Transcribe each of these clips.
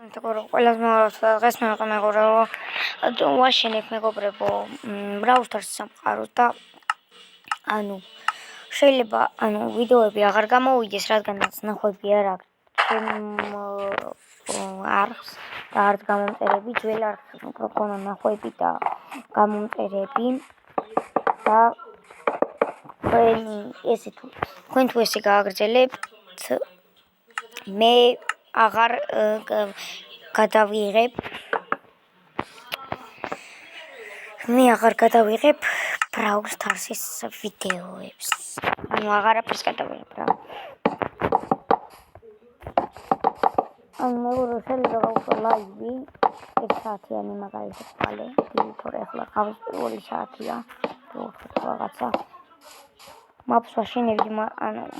Ყველას მოგესალმებით. დღეს მე მეგობრებო, ვაშენებ მეგობრებო Brawl Stars სამყაროს და შეიძლება ვიდეოები აღარ გამოვიდეს, რადგანაც ნახვები არ აქვს ჩემ არხს და არც გამომწერები, ძველ არხს უფრო ქონა ნახვები და გამომწერები და თქვენ თუ ესე გააგრძელებთ, მე აღარ გადავიღებ Brawl Stars-ის ვიდეოებს. აღარაფერს გადავიღებ რა. მეგობრებო, შეიძლება გავხსო ლაივი 1 საათიანი მაგალითად ხვალე, თორე ახლა ყავს პირველი საათია, რაღაცა. მაპს ვაშენებდი,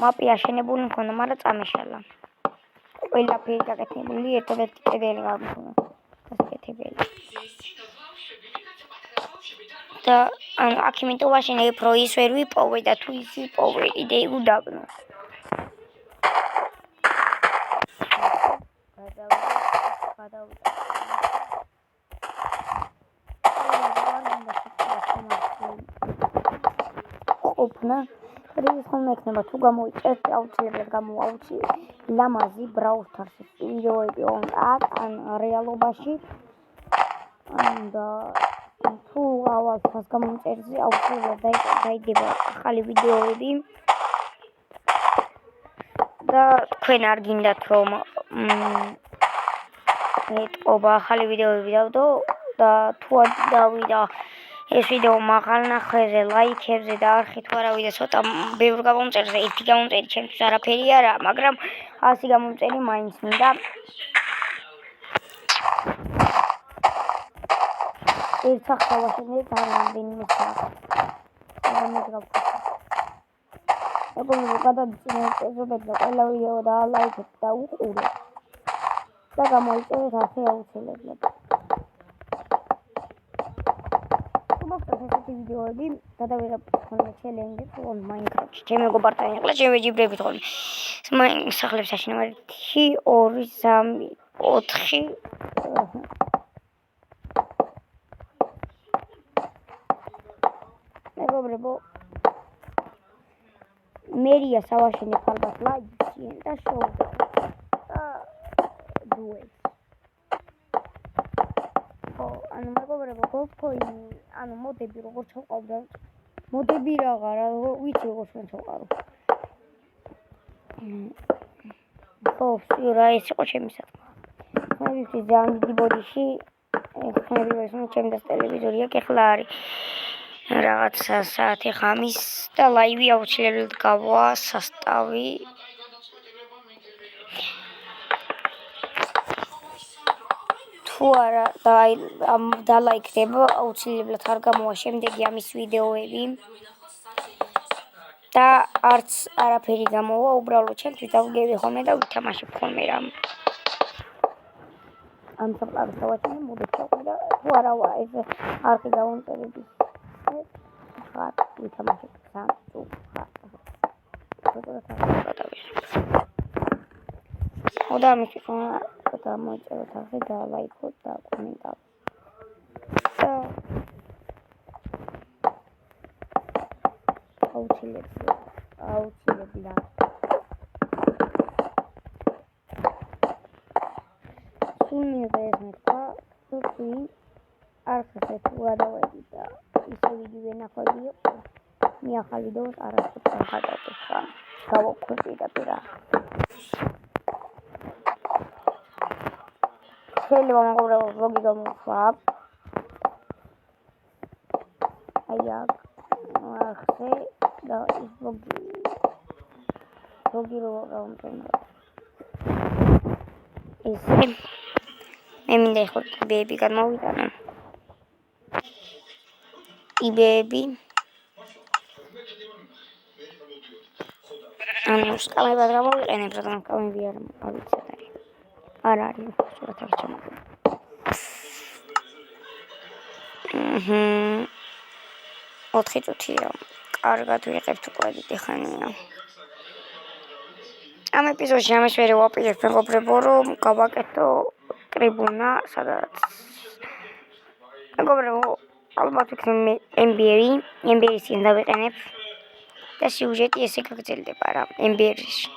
მაპი აშენებული მქონდა, მაგრამ წამეშალა. ყველაფერი გაკეთებული, ერთადერთი კედელი გამქონდა. გასაკეთებელი. და აქ იმიტომ ვაშენებ, რომ ის ვერ ვიპოვე და თუ ის ვიპოვე, კიდე უდაბნო. ყოფნა რის ხომ მექნება თუ გამოიწერთ აუცილებლად გამოაუცი ლამაზი Brawl Stars-ის ვიდეოები ან რეალობაში და თუ ავალთას გამომწერზე აუცილებლად დაიდება ახალი ვიდეოები და თქვენ არ გინდათ რომ ეტყობა ახალი ვიდეოები დავდო და თუ დავიდა ეს ვიდეო მაღალ ნახვეზე, ლაიქებზე და არხი თუ არა ვიდა ცოტა ბევრ გამომწერზე, ერთი გამომწერი ჩემთვის არაფერი არა, მაგრამ 100 გამომწერი მაინც მინდა. ერთ სახს ავაშენებ და რამდენიმე საათი. მეგობრებო, გადადწინეთ ეზოდეთ და ყველა ვიდეო დაალაიქეთ და უყურეთ და გამოიწერეთ არხი აუცილებლად. ვიდეოები გადავიღებ ხოლმე ჩელენჯებს Minecraft-ში. ჩემი მეგობართან ეხლა შევეჯიბრებით ხოლმე. სახლებს აშენებ 1, 2, 3, 4. მეგობრებო, მერია სავაშენებ ალბათ ლაიქი და შოუს და დუელს. მეგობრებო, გოლფოინი, მოდები როგორ ჩავყავდა. მოდები რაღა, ვიცი როგორ ჩავყარო. რა ეს იყო ჩემი საქმე. მე ვიცი ძალიან დიდი ბოდიში, ჩემი და ტელევიზორი აქ ეხლა არის. რაღაცა საათი ღამის და ლაივი აუცილებლად გავა სასტავი. თუ არა დალაიქდებ, აუცილებლად არ გამოვა შემდეგი ამის ვიდეოები და არც არაფერი გამოვა, უბრალოდ ჩემთვის დავგები ხოლმე და ვითამაშებ ხოლმე რამ. ამ სამყაროს დავაჩინე მოდექავ და თუ არა ეს არხი გამომწერების ხარ ვითამაშებ სამ და ამის და მოიწეროთ არხი და ლაიქოთ და კომენტარით. აუცილებლად. სულ მინდა ეს მეთქვა, თუ არხზე თუ გადავედი და ისე ვიდეო ნახვები იყო, მე ახალ ვიდეოს არასდროს არ გადავდებ რა. გავაქვეყნე პირდაპირ. შეიძლება მეგობრებო ვლოგი გამოვხვა. აი აქ არხზე და ის ვლოგი რო გამოვხდა. ესე მე მინდა ეხლა იბეები გადმოვიტანო. იბეები სკამებად გამოვიყენებ, რადგან სკამები არ ვიცით არ არის სურათად ჩამოყალიბდა. 4 წუთია. კარგად ვიღებთ უკვე დიდი ხანია. ამ ეპიზოდში ამას ვერ ვაპირებ მეგობრებო, რომ გავაკეთო ტრიბუნა, სადაც მეგობრებო, ალბათ ვიქნებ MBR-ის წინ დავიყენებ და სიუჟეტი ესე გაგრძელდება რა MBR-ში.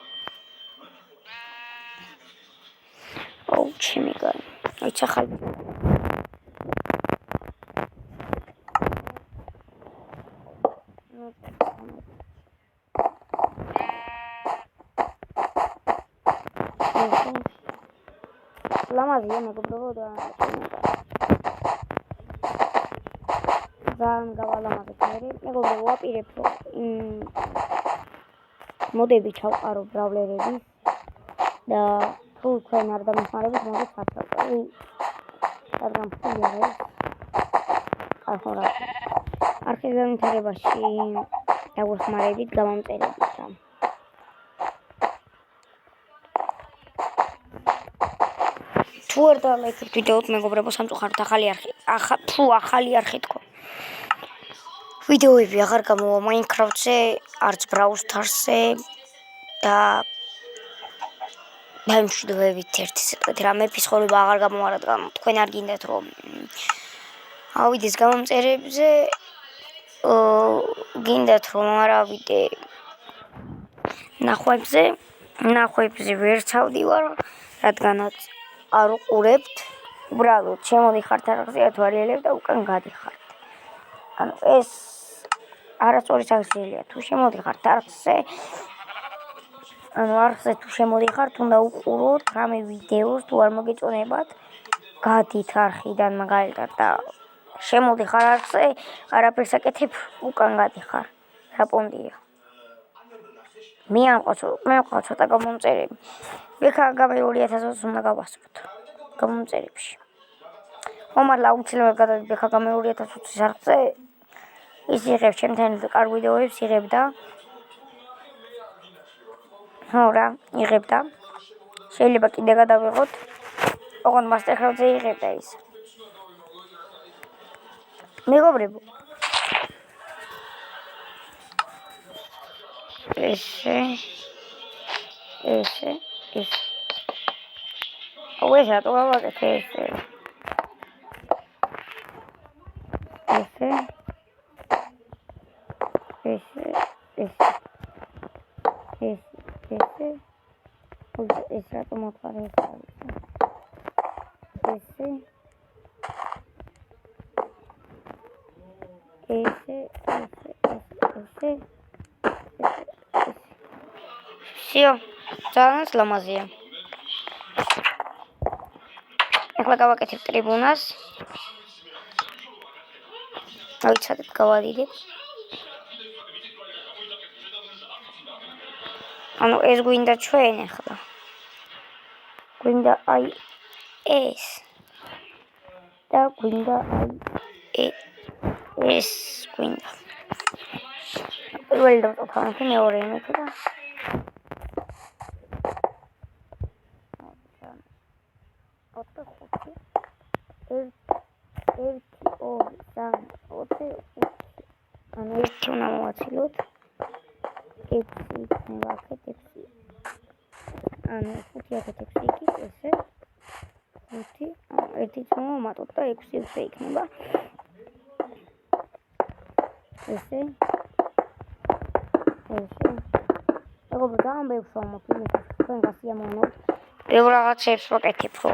ოუ, ჩემი გან. აიცა ხალხი. ლამაზია მეგობრებო და ძალიან გავალამაზეთ მეგობრებო ვაპირებ რომ მოდები ჩავყარო ბრავლერების და თუ თქვენ არ დამეხმარებით მოდით ჩავყარო რადგან ფული არ არის ახლა არქის განვითარებაში დაგვეხმარებით გამომწერებით რა თუ არ დალაიქებთ ვიდეოთ მეგობრებო სამწუხაროდ ახალი არხი თქო ვიდეოები აღარ გამოვა Minecraft-ზე არც Brawl Stars-ზე და დამშვიდობებით ერთი სიტყვით რა მეფის ცხოვრება აღარ გამოვა რადგან თქვენ არ გინდათ რომ ავიდეს გამომწერებზე გინდათ რომ არ ავიდე ნახვებზე ვერ ჩავდივარ რადგანაც არ უყურებთ უბრალოდ შემოდიხართ არხზე თვალიერებ და უკან გადიხართ ანუ ეს არასწორი სახეა თუ შემოდიხართ არხზე ანუ არხზე თუ შემოდიხართ უნდა უყუროთ რამე ვიდეოს თუ არ მოგეწონებათ გადით არხიდან მაგალითად და შემოდიხარ არხზე არაფერს აკეთებ უკან გადიხარ რა პონტია მე მყავს ცოტა გამომწერები ვიქაგამე 2020 უნდა გავასწროთ გამომწერებში ხომარ აუცილებლად გადავიდე ვიქაგამე 2020 არხზე ის იღებს ჩემთან კარგ ვიდეოებს იღებდა ხო რა იღებდა შეიძლება კიდე გადავიღოთ ოღონდ Mastercraft-ზე იღებდა ის მეგობრებო ესე აუ ეს რატო გავაკეთე ესე ეს რატო მოხარე всё ძალიან ლამაზია ახლა გავაკეთებ ტრიბუნას აიცადეთ გავადიდებ ანუ ეს გვინდა ჩვენ ახლა გვინდა აი ეს და გვინდა აი ეს გვინდა პირველი დავწოვთ მეორე იმით და ანუ ერთი უნდა მოვაცილოთ ექვსი იქნება აქეთ ექვსი ანუ 5 აქეთ 6 იქით ესე 5 ერთი მოვამატოთ და 6 იქნება ესე მეგობრებო ძალიან ბევრს ვამოწმოთ თქვენ გასიამოვნებთ ბევრ რაღაცებს ვაკეთებ ხო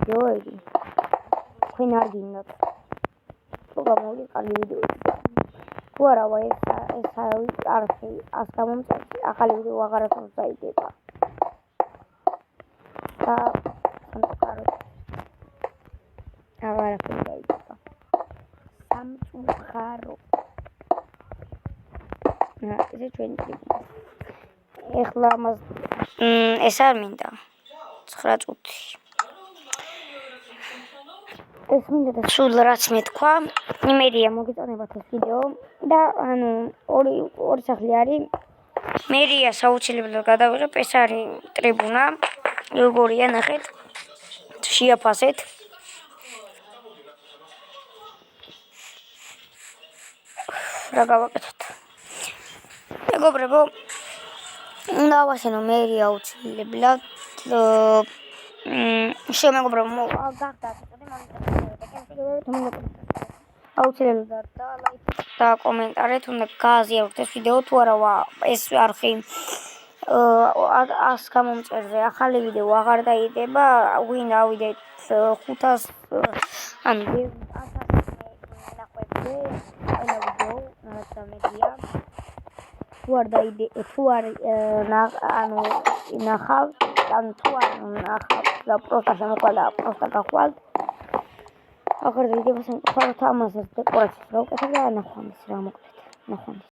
ვიდეოები თქვენ არ გინდათ თუ გამოვიდეთ კარგი ვიდეოები თუ არავა ეს არხი ას გამომწერს ახალი ვიდეო აღარასოდეს დაიდება და სამწუხაროდ აღარაფერი დაიდება სამწუხაროდ ესე ჩვენი ტრიბუნა ეხლა ეს არ მინდა 9 წუთი ეს მინდა და სულ რაც მეთქვა იმედია მოგეწონებათ ეს ვიდეო და ანუ ორი სახლი არის მერია საუჩილებლად გადავიღებ ეს არის ტრიბუნა როგორია ნახეთ შეაფასეთ რა გავაკეთოთ მეგობრებო უნდა ავასენო მერია აუცილებლად შემეგობრებო, გახდათ აუცილებლად და ლაიქი და კომენტარი თუნდაც გააზიაროთ ეს ვიდეო თუ არა ეს არხი 100 გამომწერზე ახალი ვიდეო აღარ დაიდება ვინ ავიდეთ 500 ანუ 1000 ნახვებზე ყველა ვიდეო დამეგია თუ არ ნახავთ ანუ თუ არ ნახავთ და პროსტა შემოყვა და პროსტა გახვალთ აღარ დაიდება სამყარო ამასაც დეკორაციას რა უკეთებ და ნახვამდის რა მოკლედ ნახვამდის